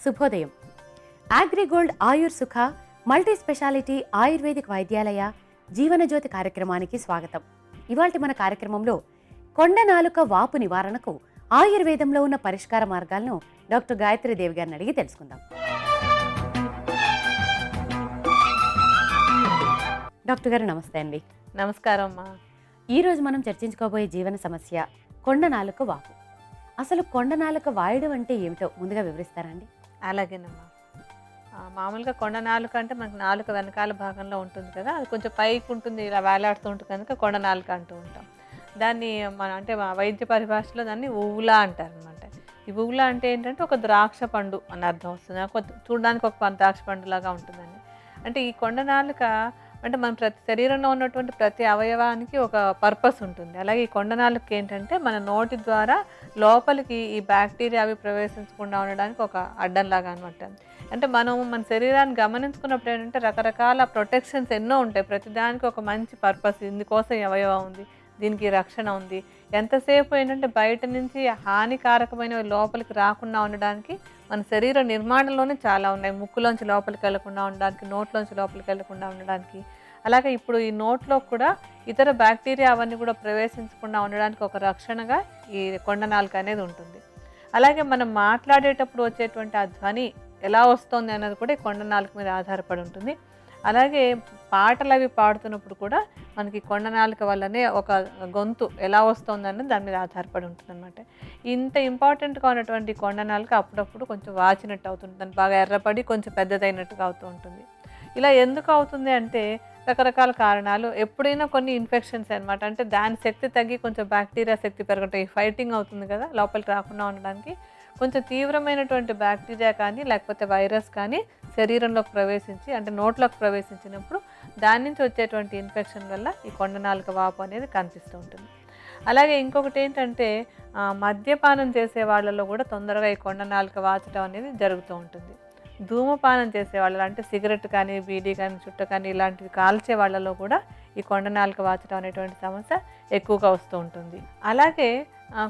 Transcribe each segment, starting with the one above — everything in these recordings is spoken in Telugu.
శుభోదయం. అగ్రిగోల్డ్ ఆయుర్ సుఖ మల్టీ స్పెషాలిటీ ఆయుర్వేదిక్ వైద్యాలయ జీవనజ్యోతి కార్యక్రమానికి స్వాగతం. ఇవాల్టి మన కార్యక్రమంలో కొండ నాలుక వాపు నివారణకు ఆయుర్వేదంలో ఉన్న పరిష్కార మార్గాలను డాక్టర్ గాయత్రి దేవి గారిని అడిగి తెలుసుకుందాం. డాక్టర్ గారు నమస్తే అండి. నమస్కారం అమ్మా. ఈరోజు మనం చర్చించుకోబోయే జీవన సమస్య కొండ నాలుక వాపు. అసలు కొండ నాలుక వాయడం అంటే ఏమిటో ముందుగా వివరిస్తారండి? అలాగేనమ్మా. మామూలుగా కొండ నాలుక అంటే మనకు నాలుక వెనకాల భాగంలో ఉంటుంది కదా, అది కొంచెం పైకి ఉంటుంది, ఇలా వేలాడుతూ ఉంటుంది కనుక కొండ నాలుక అంటూ ఉంటాం. దాన్ని అంటే వైద్య పరిభాషలో దాన్ని ఊవులా అంటారు అనమాట. ఈ ఊవులా అంటే ఏంటంటే ఒక ద్రాక్ష పండు అని అర్థం వస్తుంది. చూడడానికి ఒక ద్రాక్ష పండులాగా ఉంటుందండి. అంటే ఈ కొండ నాలుక అంటే మన ప్రతి శరీరంలో ఉన్నటువంటి ప్రతి అవయవానికి ఒక పర్పస్ ఉంటుంది. అలాగే ఈ కొండ నాలుక ఏంటంటే మన నోటి ద్వారా లోపలికి ఈ బ్యాక్టీరియా అవి ప్రవేశించకుండా ఉండడానికి ఒక అడ్డంలాగా అనమాట. అంటే మనం మన శరీరాన్ని గమనించుకున్నప్పుడు ఏంటంటే రకరకాల ప్రొటెక్షన్స్ ఎన్నో ఉంటాయి. ప్రతిదానికి ఒక మంచి పర్పస్, ఇందుకోసం ఈ అవయవం ఉంది, దీనికి రక్షణ ఉంది. ఎంతసేపు ఏంటంటే బయట నుంచి హానికారకమైనవి లోపలికి రాకుండా ఉండడానికి మన శరీర నిర్మాణంలోనే చాలా ఉన్నాయి. ముక్కులోంచి లోపలికి వెళ్లకుండా ఉండడానికి, నోట్లోంచి లోపలికి వెళ్లకుండా ఉండడానికి. అలాగే ఇప్పుడు ఈ నోట్లో కూడా ఇతర బ్యాక్టీరియా అవన్నీ కూడా ప్రవేశించకుండా ఉండడానికి ఒక రక్షణగా ఈ కొండ నాలుక అనేది ఉంటుంది. అలాగే మనం మాట్లాడేటప్పుడు వచ్చేటువంటి ఆ ధ్వని ఎలా వస్తుంది అన్నది కూడా ఈ కొండ నాలుక మీద ఆధారపడి ఉంటుంది. అలాగే పాటలు అవి పాడుతున్నప్పుడు కూడా మనకి కొండ నాలుక వల్లనే ఒక గొంతు ఎలా వస్తుంది అన్నది దాని మీద ఆధారపడి ఉంటుంది అనమాట. ఇంత ఇంపార్టెంట్గా ఉన్నటువంటి కొండ నాలుక అప్పుడప్పుడు కొంచెం వాచినట్టు అవుతుంది, దాన్ని బాగా ఎర్రపడి కొంచెం పెద్దదైనట్టుగా అవుతూ ఉంటుంది. ఇలా ఎందుకు అవుతుంది అంటే రకరకాల కారణాలు. ఎప్పుడైనా కొన్ని ఇన్ఫెక్షన్స్ అనమాట, అంటే దాని శక్తి తగ్గి కొంచెం బ్యాక్టీరియా శక్తి పెరగటం, ఫైటింగ్ అవుతుంది కదా లోపలికి రాకుండా ఉండడానికి. కొంచెం తీవ్రమైనటువంటి బ్యాక్టీరియా కానీ లేకపోతే వైరస్ కానీ శరీరంలోకి ప్రవేశించి అంటే నోట్లోకి ప్రవేశించినప్పుడు దాని నుంచి వచ్చేటువంటి ఇన్ఫెక్షన్ వల్ల ఈ కొండ నాలుక వాపు అనేది కనిపిస్తూ ఉంటుంది. అలాగే ఇంకొకటి ఏంటంటే మద్యపానం చేసే వాళ్ళలో కూడా తొందరగా ఈ కొండ నాలుక వాచడం అనేది జరుగుతూ ఉంటుంది. ధూమపానం చేసే వాళ్ళు అంటే సిగరెట్ కానీ బీడీ కానీ చుట్ట కానీ ఇలాంటివి కాల్చే వాళ్ళలో కూడా ఈ కొండ నాలుక వాచడం అనేటువంటి సమస్య ఎక్కువగా వస్తూ ఉంటుంది. అలాగే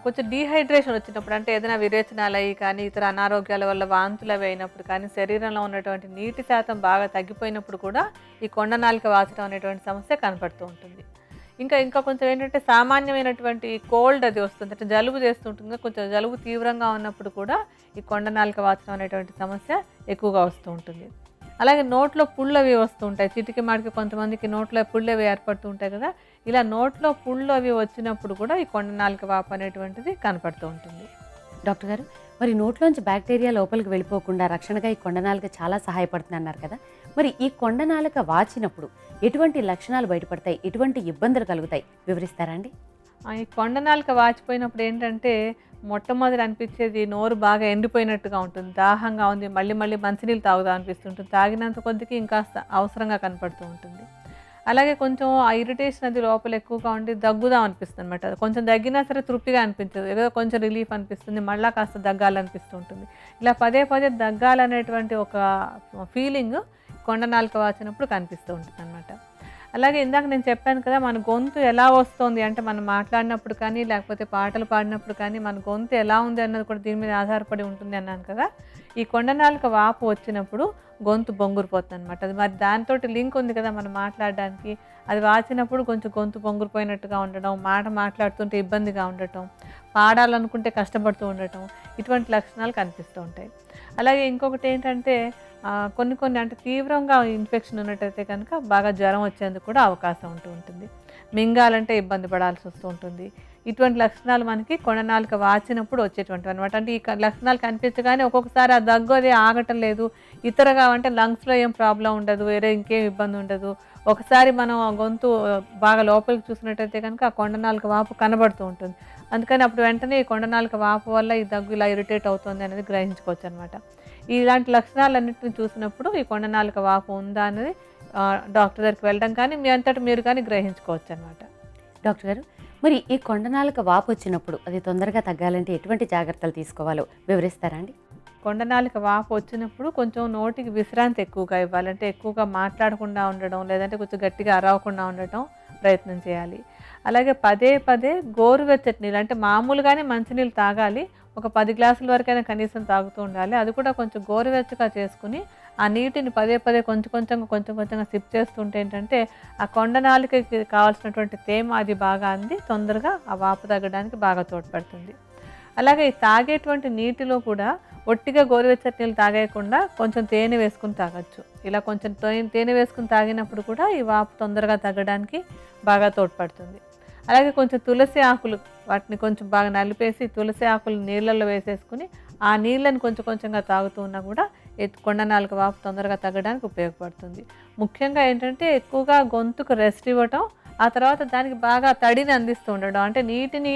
కొంచెం డీహైడ్రేషన్ వచ్చినప్పుడు అంటే ఏదైనా విరేచనాలు అయ్యి కానీ ఇతర అనారోగ్యాల వల్ల వాంతులు అవి అయినప్పుడు కానీ శరీరంలో ఉన్నటువంటి నీటి శాతం బాగా తగ్గిపోయినప్పుడు కూడా ఈ కొండ నాలుక వాచడం అనేటువంటి సమస్య కనపడుతూ ఉంటుంది. ఇంకా కొంచెం ఏంటంటే సామాన్యమైనటువంటి కోల్డ్ అది వస్తుంది, అంటే జలుబు చేస్తుంటుంది. కొంచెం జలుబు తీవ్రంగా ఉన్నప్పుడు కూడా ఈ కొండ నాలుక వాచడం అనేటువంటి సమస్య ఎక్కువగా వస్తూ ఉంటుంది. అలాగే నోట్లో పుళ్ళు అవి వస్తూ ఉంటాయి. చిటికి మాటికి కొంతమందికి నోట్లో పుళ్ళు అవి ఏర్పడుతూ ఉంటాయి కదా, ఇలా నోట్లో పుళ్ళు అవి వచ్చినప్పుడు కూడా ఈ కొండ నాలుక వాపు అనేటువంటిది కనపడుతూ ఉంటుంది. డాక్టర్ గారు, మరి నోట్లోంచి బ్యాక్టీరియా లోపలికి వెళ్ళిపోకుండా రక్షణగా ఈ కొండ నాలుక చాలా సహాయపడుతుంది అన్నారు కదా, మరి ఈ కొండ నాలుక వాచినప్పుడు ఎటువంటి లక్షణాలు బయటపడతాయి, ఎటువంటి ఇబ్బందులు కలుగుతాయి వివరిస్తారా అండి? ఈ కొండ నాలుక వాచిపోయినప్పుడు ఏంటంటే మొట్టమొదటి అనిపించేది నోరు బాగా ఎండిపోయినట్టుగా ఉంటుంది, దాహంగా ఉంది, మళ్ళీ మంచినీళ్ళు తాగుదా అనిపిస్తుంటుంది, తాగినంత కొద్దికి ఇంకాస్త అవసరంగా కనపడుతూ ఉంటుంది. అలాగే కొంచెం ఆ ఇరిటేషన్ అది లోపల ఎక్కువగా ఉండి దగ్గుదాం అనిపిస్తుంది అనమాట. కొంచెం దగ్గినా సరే తృప్తిగా అనిపించదు, ఏదో కొంచెం రిలీఫ్ అనిపిస్తుంది, మళ్ళీ కాస్త దగ్గాలనిపిస్తూ ఉంటుంది. ఇలా పదే దగ్గాలనేటువంటి ఒక ఫీలింగ్ కొండ నాలుక వాచినప్పుడు కనిపిస్తూ ఉంటుంది అనమాట. అలాగే ఇందాక నేను చెప్పాను కదా, మన గొంతు ఎలా వస్తుంది అంటే మనం మాట్లాడినప్పుడు కానీ లేకపోతే పాటలు పాడినప్పుడు కానీ మన గొంతు ఎలా ఉంది అన్నది కూడా దీని మీద ఆధారపడి ఉంటుంది అన్నాను కదా. ఈ కొండ నాలుక వాపు వచ్చినప్పుడు గొంతు బొంగురిపోతుంది అనమాట. అది మరి దాంతో లింక్ ఉంది కదా మనం మాట్లాడడానికి. అది వాచినప్పుడు కొంచెం గొంతు బొంగురిపోయినట్టుగా ఉండడం, మాట్లాడుతుంటే ఇబ్బందిగా ఉండటం, పాడాలనుకుంటే కష్టపడుతూ ఉండటం, ఇటువంటి లక్షణాలు కనిపిస్తూ ఉంటాయి. అలాగే ఇంకొకటి ఏంటంటే కొన్ని అంటే తీవ్రంగా ఇన్ఫెక్షన్ ఉన్నట్టయితే కనుక బాగా జ్వరం వచ్చేందుకు కూడా అవకాశం ఉంటూ ఉంటుంది. మింగాలంటే ఇబ్బంది పడాల్సి వస్తూ ఉంటుంది. ఇటువంటి లక్షణాలు మనకి కొండ నాలుక వాచినప్పుడు వచ్చేటువంటివి అనమాట. అంటే ఈ లక్షణాలు కనిపించగానే ఒక్కొక్కసారి ఆ దగ్గు అది ఆగటం లేదు, ఇతరగా అంటే లంగ్స్లో ఏం ప్రాబ్లం ఉండదు, వేరే ఇంకేం ఇబ్బంది ఉండదు. ఒకసారి మనం ఆ గొంతు బాగా లోపలికి చూసినట్టయితే కనుక ఆ కొండ నాలుక వాపు కనబడుతూ ఉంటుంది. అందుకని అప్పుడు వెంటనే ఈ కొండ నాలుక వాపు వల్ల ఈ దగ్గు ఇలా ఇరిటేట్ అవుతుంది అనేది గ్రహించుకోవచ్చు అనమాట. ఇలాంటి లక్షణాలన్నింటినీ చూసినప్పుడు ఈ కొండ నాలుక వాపు ఉందా అనేది డాక్టర్ దగ్గరికి వెళ్ళడం కానీ మీ అంతటా మీరు కానీ గ్రహించుకోవచ్చు అనమాట. డాక్టర్ గారు, మరి ఈ కొండ నాలుక వాపు వచ్చినప్పుడు అది తొందరగా తగ్గాలంటే ఎటువంటి జాగ్రత్తలు తీసుకోవాలో వివరిస్తారా అండి? కొండ నాలుక వాపు వచ్చినప్పుడు కొంచెం నోటికి విశ్రాంతి ఎక్కువగా ఇవ్వాలంటే ఎక్కువగా మాట్లాడకుండా ఉండడం, లేదంటే కొంచెం గట్టిగా అరవకుండా ఉండటం ప్రయత్నం చేయాలి. అలాగే పదే గోరువెచ్చటి నీళ్ళు అంటే మామూలుగానే మంచినీళ్ళు తాగాలి, ఒక 10 గ్లాసుల వరకైనా కనీసం తాగుతూ ఉండాలి. అది కూడా కొంచెం గోరువెచ్చగా చేసుకుని, ఆ నీటిని పదే పదే కొంచెం కొంచెంగా సిప్ చేస్తుంటే ఏంటంటే, ఆ కొండ నాలుకకి కావాల్సినటువంటి తేమ అది బాగా అంది తొందరగా ఆ వాపు తగ్గడానికి బాగా తోడ్పడుతుంది. అలాగే ఈ తాగేటువంటి నీటిలో కూడా ఒట్టిగా గోరువెచ్చటి నీళ్ళు తాగేయకుండా కొంచెం తేనె వేసుకొని తాగొచ్చు. ఇలా కొంచెం తేనె వేసుకొని తాగినప్పుడు కూడా ఈ వాపు తొందరగా తగ్గడానికి బాగా తోడ్పడుతుంది. అలాగే కొంచెం తులసి ఆకులు వాటిని కొంచెం బాగా నలిపేసి తులసి ఆకులు నీళ్ళల్లో వేసేసుకుని ఆ నీళ్ళని కొంచెంగా తాగుతూ ఉన్నా కూడా కొండ నాలుక వాపు తొందరగా తగ్గడానికి ఉపయోగపడుతుంది. ముఖ్యంగా ఏంటంటే ఎక్కువగా గొంతుకు రెస్ట్ ఇవ్వటం, ఆ తర్వాత దానికి బాగా తడిని అందిస్తూ ఉండడం. అంటే నీటిని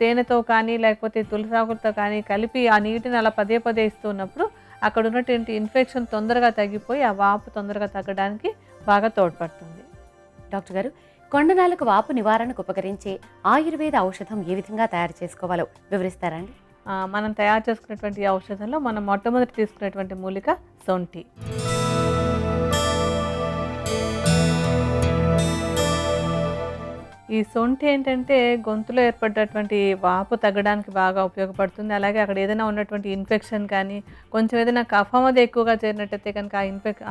తేనెతో కానీ లేకపోతే తులసి ఆకులతో కానీ కలిపి ఆ నీటిని అలా పదే పదే ఇస్తూ ఉన్నప్పుడు అక్కడ ఉన్నటువంటి ఇన్ఫెక్షన్ తొందరగా తగ్గిపోయి ఆ వాపు తొందరగా తగ్గడానికి బాగా తోడ్పడుతుంది. డాక్టర్ గారు, కొండనాలుక వాపు నివారణకు ఉపకరించే ఆయుర్వేద ఔషధం ఏ విధంగా తయారు చేసుకోవాలో వివరిస్తారా అండి? మనం తయారు చేసుకునేటువంటి ఈ ఔషధంలో మనం మొట్టమొదటి తీసుకునేటువంటి మూలిక సొంఠి. ఈ సొంఠి ఏంటంటే గొంతులో ఏర్పడ్డటువంటి వాపు తగ్గడానికి బాగా ఉపయోగపడుతుంది. అలాగే అక్కడ ఏదైనా ఉన్నటువంటి ఇన్ఫెక్షన్ కానీ, కొంచెం ఏదైనా కఫం అది ఎక్కువగా చేరినట్టయితే కనుక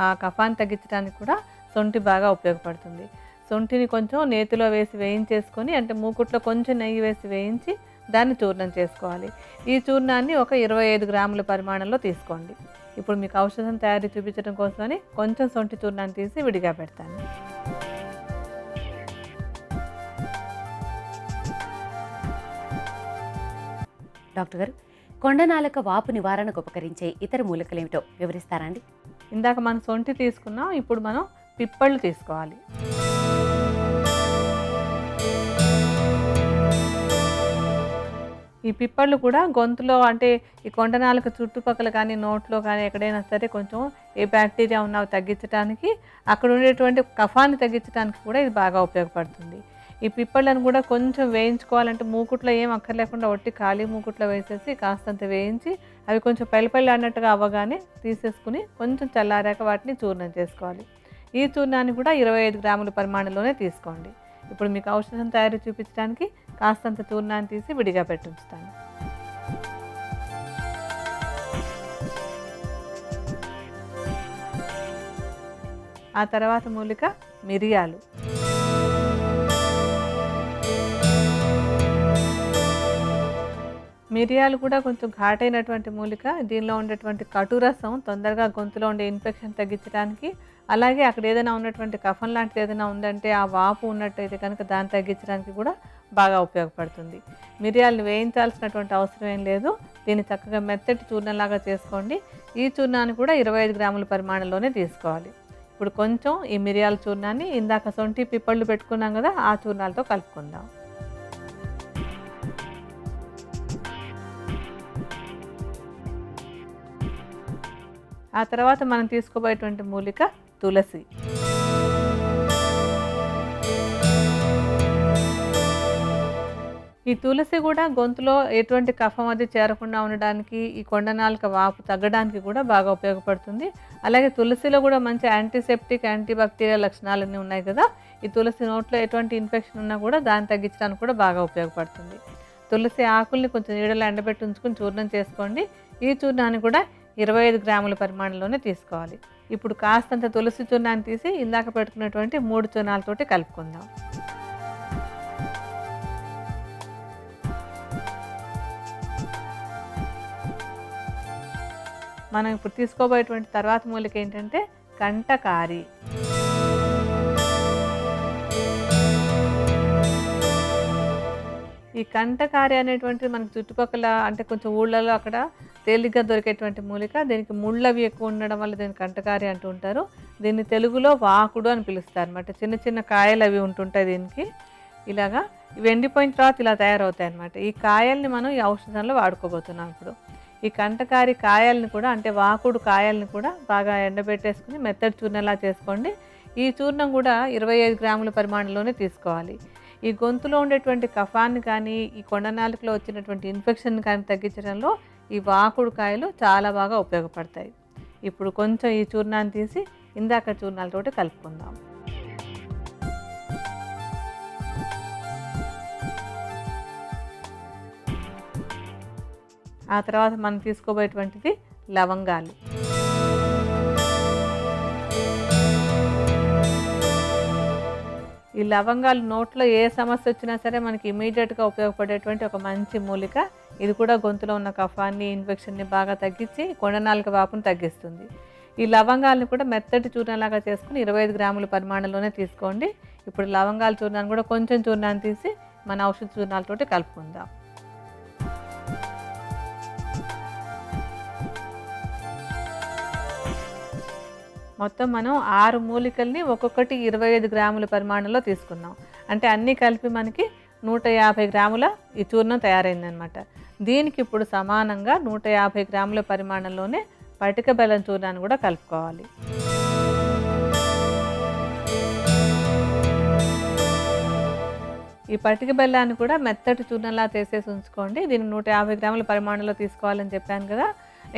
ఆ కఫాన్ని తగ్గించడానికి కూడా సొంఠి బాగా ఉపయోగపడుతుంది. సొంఠిని కొంచెం నేతిలో వేసి వేయించేసుకొని, అంటే మూకుట్లో కొంచెం నెయ్యి వేసి వేయించి దాన్ని చూర్ణం చేసుకోవాలి. ఈ చూర్ణాన్ని ఒక 25 గ్రాముల పరిమాణంలో తీసుకోండి. ఇప్పుడు మీకు ఔషధం తయారీ చూపించడం కోసమని కొంచెం సొంఠి చూర్ణాన్ని తీసి విడిగా పెడతాను. డాక్టర్ గారు, కొండనాలుక వాపు నివారణకు ఉపకరించే ఇతర మూలికలేమిటో వివరిస్తారా అండి? ఇందాక మనం సొంఠి తీసుకున్నాం, ఇప్పుడు మనం పిప్పళ్ళు తీసుకోవాలి. ఈ పిప్పళ్ళు కూడా గొంతులో, అంటే ఈ కొండనాలుక చుట్టుపక్కల కానీ నోట్లో కానీ ఎక్కడైనా సరే కొంచెం ఏ బ్యాక్టీరియా ఉన్నా తగ్గించడానికి, అక్కడ ఉండేటువంటి కఫాన్ని తగ్గించడానికి కూడా ఇది బాగా ఉపయోగపడుతుంది. ఈ పిప్పళ్ళను కూడా కొంచెం వేయించుకోవాలంటే మూకుట్లో ఏం అక్కర్లేకుండా ఒట్టి ఖాళీ మూకుట్లో వేసేసి కాస్తంత వేయించి అవి కొంచెం పెళ్ళి అన్నట్టుగా అవ్వగానే తీసేసుకుని కొంచెం చల్లారాక వాటిని చూర్ణం చేసుకోవాలి. ఈ చూర్ణాన్ని కూడా 25 గ్రాముల పరిమాణంలోనే తీసుకోండి. ఇప్పుడు మీకు ఔషధం తయారీ చూపించడానికి కాస్తంత చూర్ణాన్ని తీసి విడిగా పెట్టి ఉంచుతాను. ఆ తర్వాత మూలిక మిరియాలు. మిరియాలు కూడా కొంచెం ఘాటైనటువంటి మూలిక. దీనిలో ఉండేటువంటి కటురసం తొందరగా గొంతులో ఉండే ఇన్ఫెక్షన్ తగ్గించడానికి, అలాగే అక్కడ ఏదైనా ఉన్నటువంటి కఫం లాంటిది ఏదైనా ఉందంటే ఆ వాపు ఉన్నట్టయితే కనుక దాన్ని తగ్గించడానికి కూడా బాగా ఉపయోగపడుతుంది. మిరియాలను వేయించాల్సినటువంటి అవసరం ఏం లేదు. దీన్ని చక్కగా మెత్తటి చూర్ణంలాగా చేసుకోండి. ఈ చూర్ణాన్ని కూడా 25 గ్రాముల పరిమాణంలోనే తీసుకోవాలి. ఇప్పుడు కొంచెం ఈ మిరియాల చూర్ణాన్ని ఇందాక సొంఠి పిప్పళ్ళు పెట్టుకున్నాం కదా, ఆ చూర్ణాలతో కలుపుకుందాం. ఆ తర్వాత మనం తీసుకోబోయేటువంటి మూలిక తులసి. ఈ తులసి కూడా గొంతులో ఎటువంటి కఫం అది చేరకుండా ఉండడానికి, ఈ కొండనాలుక వాపు తగ్గడానికి కూడా బాగా ఉపయోగపడుతుంది. అలాగే తులసిలో కూడా మంచి యాంటీసెప్టిక్, యాంటీబాక్టీరియల్ లక్షణాలన్నీ ఉన్నాయి కదా. ఈ తులసి నోట్లో ఎటువంటి ఇన్ఫెక్షన్ ఉన్నా కూడా దాన్ని తగ్గించడానికి కూడా బాగా ఉపయోగపడుతుంది. తులసి ఆకుల్ని కొంచెం నీడలో ఎండబెట్టి ఉంచుకుని చూర్ణం చేసుకోండి. ఈ చూర్ణాన్ని కూడా 25 గ్రాముల పరిమాణంలోనే తీసుకోవాలి. ఇప్పుడు కాస్తంత తులసి చూర్ణాన్ని తీసి ఇందాక పెట్టుకున్నటువంటి 3 చూర్ణాలతోటి కలుపుకుందాం. మనం ఇప్పుడు తీసుకోబోయేటువంటి తర్వాత మూలిక ఏంటంటే కంటకారి. ఈ కంటకారి అనేటువంటిది మనకు చుట్టుపక్కల, అంటే కొంచెం ఊళ్ళలో అక్కడ తేలిగ్గా దొరికేటువంటి మూలిక. దీనికి ముళ్ళవి ఎక్కువ ఉండడం వల్ల దీన్ని కంటకారి అంటూ ఉంటారు. దీన్ని తెలుగులో వాకుడు అని పిలుస్తారు అన్నమాట. చిన్న చిన్న కాయలు అవి ఉంటుంటాయి దీనికి. ఇలాగా ఇవి ఎండిపోయిన తర్వాత ఇలా తయారవుతాయి అన్నమాట. ఈ కాయల్ని మనం ఈ ఔషధంలో వాడుకోబోతున్నాం. ఇప్పుడు ఈ కంటకారి కాయల్ని కూడా, అంటే వాకుడు కాయల్ని కూడా బాగా ఎండబెట్టేసుకుని మెత్తటి చూర్ణంలా చేసుకోండి. ఈ చూర్ణం కూడా 25 గ్రాముల పరిమాణంలోనే తీసుకోవాలి. ఈ గొంతులో ఉండేటువంటి కఫాన్ని కానీ, ఈ కొండనాలుకలో వచ్చినటువంటి ఇన్ఫెక్షన్ కానీ తగ్గించడంలో ఈ వాకుడు కాయలు చాలా బాగా ఉపయోగపడతాయి. ఇప్పుడు కొంచెం ఈ చూర్ణాన్ని తీసి ఇందాక చూర్ణాలతోటి కలుపుకుందాం. ఆ తర్వాత మనం తీసుకోబోయేటువంటిది లవంగాలు. ఈ లవంగాలు నోట్లో ఏ సమస్య వచ్చినా సరే మనకి ఇమీడియట్గా ఉపయోగపడేటువంటి ఒక మంచి మూలిక. ఇది కూడా గొంతులో ఉన్న కఫాన్ని, ఇన్ఫెక్షన్ని బాగా తగ్గించి కొండనాలుక వాపును తగ్గిస్తుంది. ఈ లవంగాలను కూడా మెత్తటి చూర్ణంలాగా చేసుకుని 25 గ్రాముల పరిమాణంలోనే తీసుకోండి. ఇప్పుడు లవంగాల చూర్ణాన్ని కూడా కొంచెం చూర్ణాన్ని తీసి మన ఔషధ చూర్ణాలతోటి కలుపుకుందాం. మొత్తం మనం 6 మూలికల్ని ఒక్కొక్కటి 25 గ్రాముల పరిమాణంలో తీసుకున్నాం. అంటే అన్నీ కలిపి మనకి 150 గ్రాముల ఈ చూర్ణం తయారైందనమాట. దీనికి ఇప్పుడు సమానంగా 150 గ్రాముల పరిమాణంలోనే పటిక బెల్లం చూర్ణాన్ని కూడా కలుపుకోవాలి. ఈ పటిక బెల్లాన్ని కూడా మెత్తటి చూర్ణంలా చేసేసి ఉంచుకోండి. దీన్ని 150 గ్రాముల పరిమాణంలో తీసుకోవాలని చెప్పాను కదా.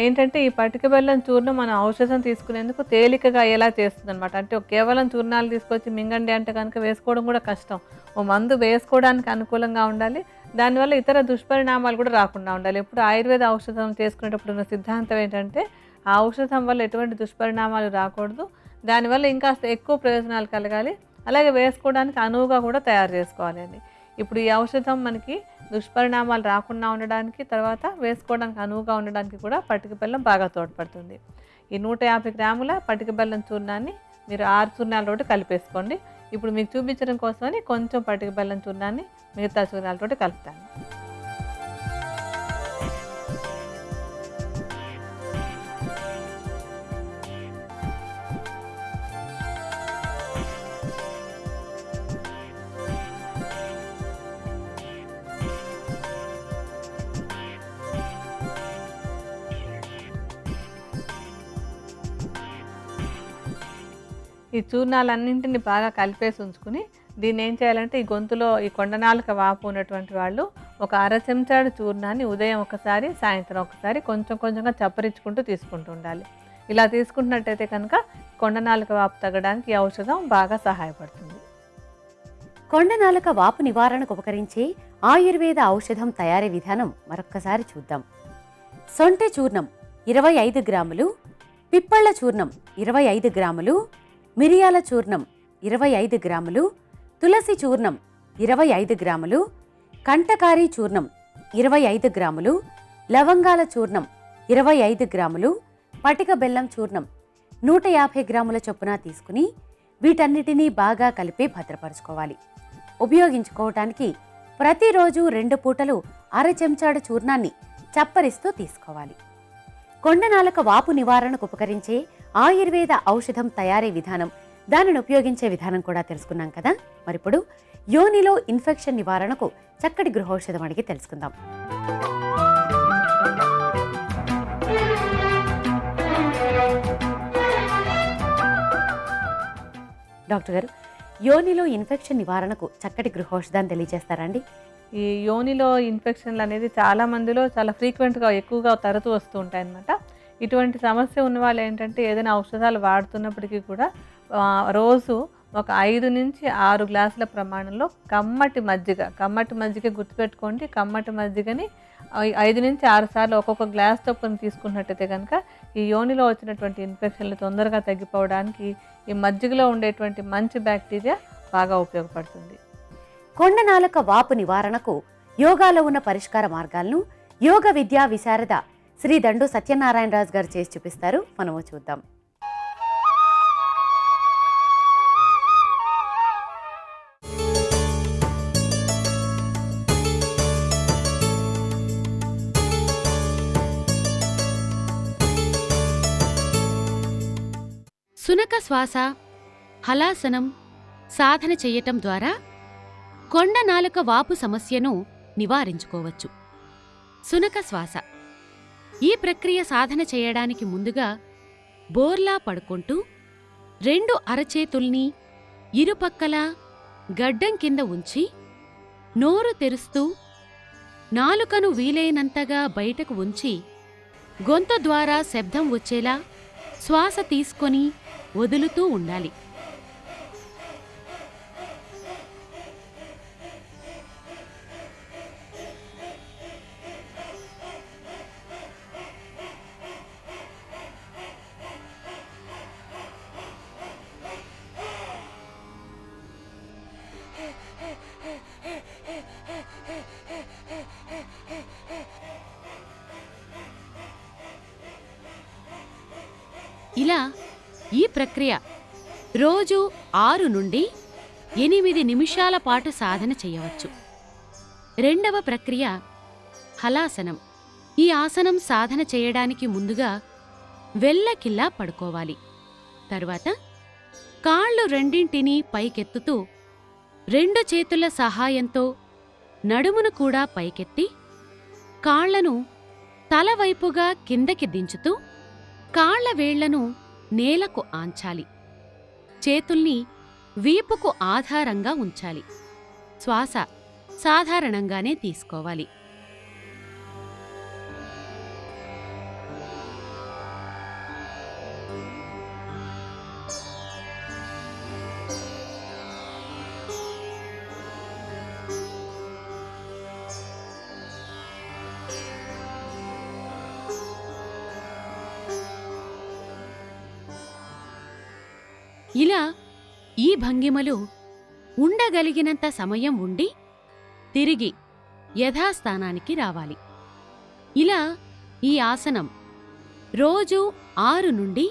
ఏంటంటే ఈ పటిక బెల్లం చూర్ణం మనం ఔషధం తీసుకునేందుకు తేలికగా అయ్యేలా చేస్తుంది అనమాట. అంటే కేవలం చూర్ణాలు తీసుకొచ్చి మింగండి అంటే కనుక వేసుకోవడం కూడా కష్టం. ఓ మందు వేసుకోవడానికి అనుకూలంగా ఉండాలి, దానివల్ల ఇతర దుష్పరిణామాలు కూడా రాకుండా ఉండాలి. ఎప్పుడు ఆయుర్వేద ఔషధం చేసుకునేటప్పుడు ఉన్న సిద్ధాంతం ఏంటంటే ఆ ఔషధం వల్ల ఎటువంటి దుష్పరిణామాలు రాకూడదు, దానివల్ల ఇంకాస్త ఎక్కువ ప్రయోజనాలు కలగాలి, అలాగే వేసుకోవడానికి అనువుగా కూడా తయారు చేసుకోవాలి అని. ఇప్పుడు ఈ ఔషధం మనకి దుష్పరిణామాలు రాకుండా ఉండడానికి, తర్వాత వేసుకోవడానికి అనువుగా ఉండడానికి కూడా పటిక బెల్లం బాగా తోడ్పడుతుంది. ఈ 150 గ్రాముల పటిక బెల్లం చూర్ణాన్ని మీరు 6 చూర్ణాలతోటి కలిపేసుకోండి. ఇప్పుడు మీకు చూపించడం కోసమని కొంచెం పటిక బెల్లం చూర్ణాన్ని మిగతా చూర్ణాలతోటి కలుపుతాను. ఈ చూర్ణాలన్నింటినీ బాగా కలిపేసి ఉంచుకుని దీన్ని ఏం చేయాలంటే ఈ గొంతులో ఈ కొండనాలుక వాపు ఉన్నటువంటి వాళ్ళు ఒక అర చెంచాడు చూర్ణాన్ని ఉదయం ఒకసారి, సాయంత్రం ఒకసారి కొంచెం కొంచెంగా చప్పరించుకుంటూ తీసుకుంటూ ఉండాలి. ఇలా తీసుకుంటున్నట్టయితే కనుక కొండనాలుక వాపు తగ్గడానికి ఈ ఔషధం బాగా సహాయపడుతుంది. కొండనాలుక వాపు నివారణకు ఉపకరించే ఆయుర్వేద ఔషధం తయారీ విధానం మరొక్కసారి చూద్దాం. సొంటి చూర్ణం 25 గ్రాములు, పిప్పళ్ళ చూర్ణం 25 గ్రాములు, మిరియాల చూర్ణం 25 గ్రాములు, తులసి చూర్ణం 25 గ్రాములు, కంటకారీ చూర్ణం 25 గ్రాములు, లవంగాల చూర్ణం 25 గ్రాములు, పటిక బెల్లం చూర్ణం 150 గ్రాముల చొప్పున తీసుకుని వీటన్నిటినీ బాగా కలిపి భద్రపరుచుకోవాలి. ఉపయోగించుకోవటానికి ప్రతిరోజు 2 పూటలు అర చెంచాడు చూర్ణాన్ని చప్పరిస్తూ తీసుకోవాలి. కొండనాలుక వాపు నివారణకు ఉపకరించే ఆయుర్వేద ఔషధం తయారీ విధానం, దానిని ఉపయోగించే విధానం కూడా తెలుసుకున్నాం కదా. మరిప్పుడు యోనిలో ఇన్ఫెక్షన్ నివారణకు చక్కటి గృహౌషధం అడిగి తెలుసుకుందాం. డాక్టర్ గారు, యోనిలో ఇన్ఫెక్షన్ నివారణకు చక్కటి గృహౌషధాన్ని తెలియజేస్తారండి? ఈ యోనిలో ఇన్ఫెక్షన్లు అనేది చాలా మందిలో చాలా ఫ్రీక్వెంట్గా ఎక్కువగా తరచూ వస్తూ ఉంటాయన్నమాట. ఇటువంటి సమస్య ఉన్న వాళ్ళు ఏంటంటే ఏదైనా ఔషధాలు వాడుతున్నప్పటికీ కూడా రోజు ఒక 5 నుంచి 6 గ్లాసుల ప్రమాణంలో కమ్మటి మజ్జిగ గుర్తుపెట్టుకోండి. కమ్మటి మజ్జిగని 5 నుంచి 6 సార్లు ఒక్కొక్క గ్లాస్ చొప్పున తీసుకున్నట్టయితే కనుక ఈ యోనిలో వచ్చినటువంటి ఇన్ఫెక్షన్లు తొందరగా తగ్గిపోవడానికి ఈ మజ్జిగలో ఉండేటువంటి మంచి బ్యాక్టీరియా బాగా ఉపయోగపడుతుంది. కొండనాలుక వాపు నివారణకు యోగాలో ఉన్న పరిష్కార మార్గాలను యోగ విద్యా విశారద శ్రీ దండు సత్యనారాయణరాజు గారు చేసి చూపిస్తారు. మనము చూద్దాం. సునక శ్వాస, హలాసనం సాధన చెయ్యటం ద్వారా కొండనాలుక వాపు సమస్యను నివారించుకోవచ్చు. సునక శ్వాస ఈ ప్రక్రియ సాధన చేయడానికి ముందుగా బోర్లా పడుకుంటూ 2 అరచేతుల్ని ఇరుపక్కలా గడ్డం కింద ఉంచి నోరు తెరుస్తూ నాలుకను వీలైనంతగా బయటకు ఉంచి గొంతు ద్వారా శబ్దం వచ్చేలా శ్వాస తీసుకొని వదులుతూ ఉండాలి. ఇలా ఈ ప్రక్రియ రోజు 6 నుండి 8 నిమిషాల పాటు సాధన చేయవచ్చు. రెండవ ప్రక్రియ హలాసనం. ఈ ఆసనం సాధన చేయడానికి ముందుగా వెల్లకిల్లా పడుకోవాలి. తరువాత కాళ్ళు రెండింటినీ పైకెత్తుతూ 2 చేతుల సహాయంతో నడుమును కూడా పైకెత్తి కాళ్లను తలవైపుగా కిందకి దించుతూ కాళ్ల వేళ్లను నేలకు ఆంచాలి. చేతుల్ని వీపుకు ఆధారంగా ఉంచాలి. శ్వాస సాధారణంగానే తీసుకోవాలి. ఇలా ఈ భంగిమలు ఉండగలిగినంత సమయం ఉండి తిరిగి యథాస్థానానికి రావాలి. ఇలా ఈ ఆసనం రోజు 6 నుండి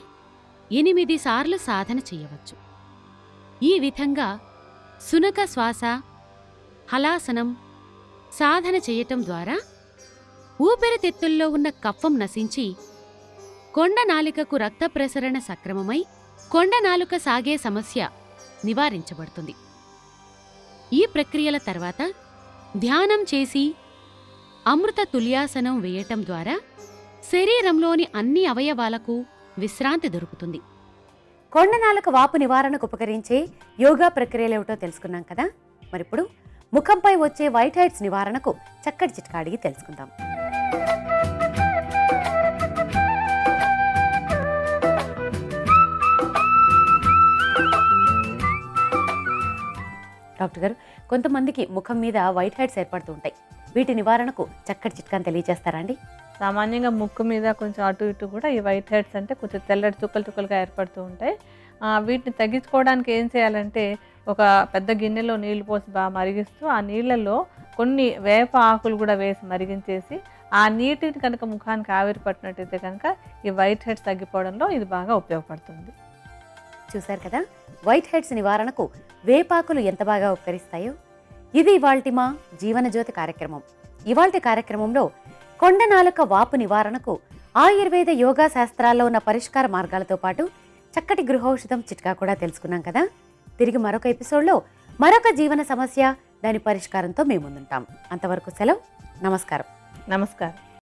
8 సార్లు సాధన చేయవచ్చు. ఈ విధంగా సునక శ్వాస, హలాసనం సాధన చేయటం ద్వారా ఊపిరితిత్తుల్లో ఉన్న కఫం నశించి కొండనాలికకు రక్త ప్రసరణ సక్రమమై కొండనాలుక సాగే సమస్య నివారించబడుతుంది. ఈ ప్రక్రియల తర్వాత ధ్యానం చేసి అమృత తుల్యాసనం వేయటం ద్వారా శరీరంలోని అన్ని అవయవాలకు విశ్రాంతి దొరుకుతుంది. కొండనాలుక వాపు నివారణకు ఉపకరించే యోగా ప్రక్రియలేమిటో తెలుసుకున్నాం కదా. మరిప్పుడు ముఖంపై వచ్చే వైట్ హెడ్స్ నివారణకు చక్కటి చిట్కా అడిగి తెలుసుకుందాం. డాక్టర్ గారు, కొంతమందికి ముఖం మీద వైట్ హెడ్స్ ఏర్పడుతూ ఉంటాయి. వీటి నివారణకు చక్కటి చిట్కాని తెలియజేస్తారా అండి? సామాన్యంగా ముక్కు మీద కొంచెం అటు ఇటు కూడా ఈ వైట్ హెడ్స్ అంటే కొంచెం తెల్లటి చుక్కలుగా ఏర్పడుతూ ఉంటాయి. వీటిని తగ్గించుకోవడానికి ఏం చేయాలంటే, ఒక పెద్ద గిన్నెలో నీళ్లు పోసి బాగా మరిగిస్తూ ఆ నీళ్ళల్లో కొన్ని వేప ఆకులు కూడా వేసి మరిగించేసి ఆ నీటిని కనుక ముఖానికి ఆవిరి పట్టినట్టయితే కనుక ఈ వైట్ హెడ్స్ తగ్గిపోవడంలో ఇది బాగా ఉపయోగపడుతుంది. చూశారు కదా, వైట్ హెడ్స్ నివారణకు వేపాకులు ఎంత బాగా ఉపకరిస్తాయో. ఇది ఇవాల్టి మా జీవనజ్యోతి కార్యక్రమం. ఇవాల్టి కార్యక్రమంలో కొండనాలుక వాపు నివారణకు ఆయుర్వేద యోగా శాస్త్రాల్లో ఉన్న పరిష్కార మార్గాలతో పాటు చక్కటి గృహౌషధం చిట్కా కూడా తెలుసుకున్నాం కదా. తిరిగి మరొక ఎపిసోడ్లో మరొక జీవన సమస్య, దాని పరిష్కారంతో మేము ముందుంటాం. అంతవరకు సెలవు. నమస్కారం. నమస్కారం.